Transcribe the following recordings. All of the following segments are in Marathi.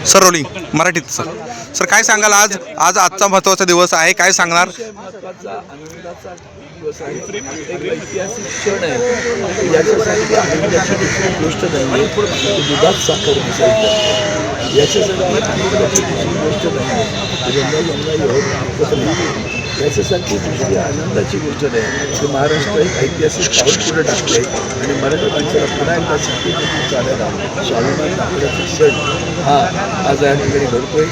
सर रोलिंग मराठीत सर सर काय सांगाल आज आज आजचा महत्त्वाचा दिवस आहे काय सांगणार महत्त्वाचा आनंदाचा दिवस आहे एक ऐतिहासिक क्षण आहे याच्यासाठी आनंदाची दुसरी गोष्ट नाही दुधात साखर मिसळतात याच्यासाठी आनंदाची दुसरी गोष्ट नाही रंगा एवढं नाही याच्यासाठी दुसरी आनंदाची गोष्ट नाही की महाराष्ट्र एक ऐतिहासिक पाऊल पुढे टाकले आणि मराठी माणसाला पुन्हा एकदा साठी चालायला स्वाभिमान दाखवण्याचा क्षण हा आज या ठिकाणी घडतोय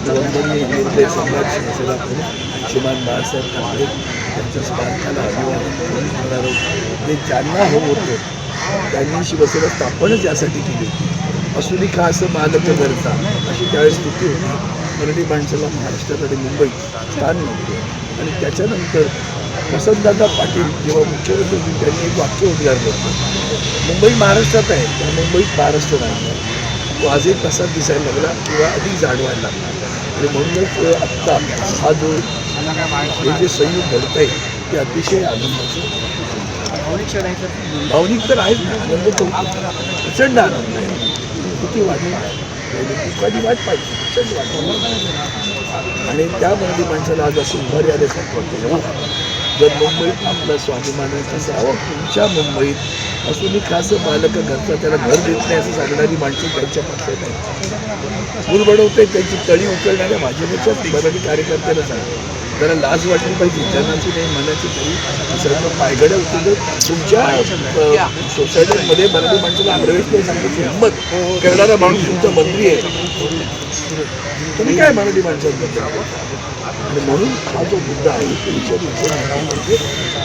नोव्हेंबरने निर्णय सम्राट शिवसेना प्रमुख श्रीमान बाळासाहेब ठाकरे त्यांच्या स्मारकाला अभिवादन करणार आहोत जे ज्यांना हवं होतं त्यांनी शिवसेना स्थापनच यासाठी केली होती असुली का असं मालक गरजा अशी त्यावेळेस स्थिती होती मराठी माणसाला महाराष्ट्रात आणि मुंबईत स्थान नव्हतं आणि त्याच्यानंतर वसंतदादा पाटील जेव्हा मुख्यमंत्री होते त्यांनी एक वाक्य उद्गारलं होतं मुंबई महाराष्ट्रात आहे पण मुंबईत महाराष्ट्र नाही तो आजही तसाच दिसायला लागला किंवा अधिक जाणवायला लागला आणि म्हणूनच आत्ता हा जो हे जे संयुग घडत आहे ते अतिशय आनंदाचं भावनिक तर आहेच ना आनंद तो प्रचंड आनंद आहे किती वाटणार दुःखाची वाट पाहिजे प्रचंड वाट आणि त्या मराठी माणसाला आज असं उभारी आल्यासारखं वाटतं जर मुंबईत आपला स्वाभिमानाचं असावं तुमच्या मुंबईत असूनही खास बालक घरचा त्याला घर देत नाही असं सांगणारी माणसं त्यांच्या पक्षात आहे मूल बनवते त्यांची तळी उचलणाऱ्या भाजपच्याच मराठी कार्यकर्त्याला सांगतो जरा लाज वाटली पाहिजे जनाची नाही मनाची तरी सर्व पायगड्या उचलत तुमच्या सोसायटीमध्ये मराठी माणसाला प्रवेश नाही सांगण्याची हिंमत करणारा माणूस तुमचा मंत्री आहे तुम्ही काय मराठी माणसांबद्दल आणि म्हणून हा जो मुद्दा आहे तो म्हणजे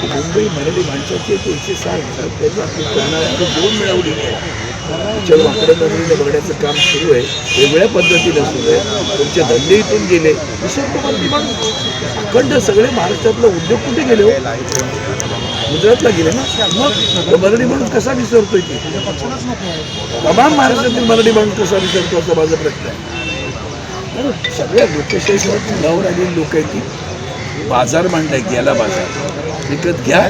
मुंबई मराठी माणसाचे 360 त्यांनी आपली करणाऱ्यांची दोन मिळवली तुमच्या वाकड्या नजरेने बघण्याचं काम सुरू आहे वेगवेगळ्या पद्धतीनं सुरू आहे तुमचे धंदे इथून गेले विसरतो मराठी माणूस अखंड सगळे महाराष्ट्रातले उद्योग कुठे गेले हो गुजरातला गेले ना मग मराठी माणूस कसा विसरतोय ते तमाम महाराष्ट्रातील मराठी माणूस कसा विसरतो असा माझा प्रश्न आहे सगळ्या लोकशाहीसह पुलावर आलेली लोक आहेत ती बाजार मांडलाय गेला बाजार विकत घ्या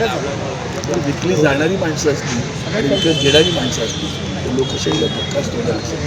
विकली जाणारी माणसं असतील आणि विकत घेणारी माणसं असतील लोकशाहीला धक्काच तोडायला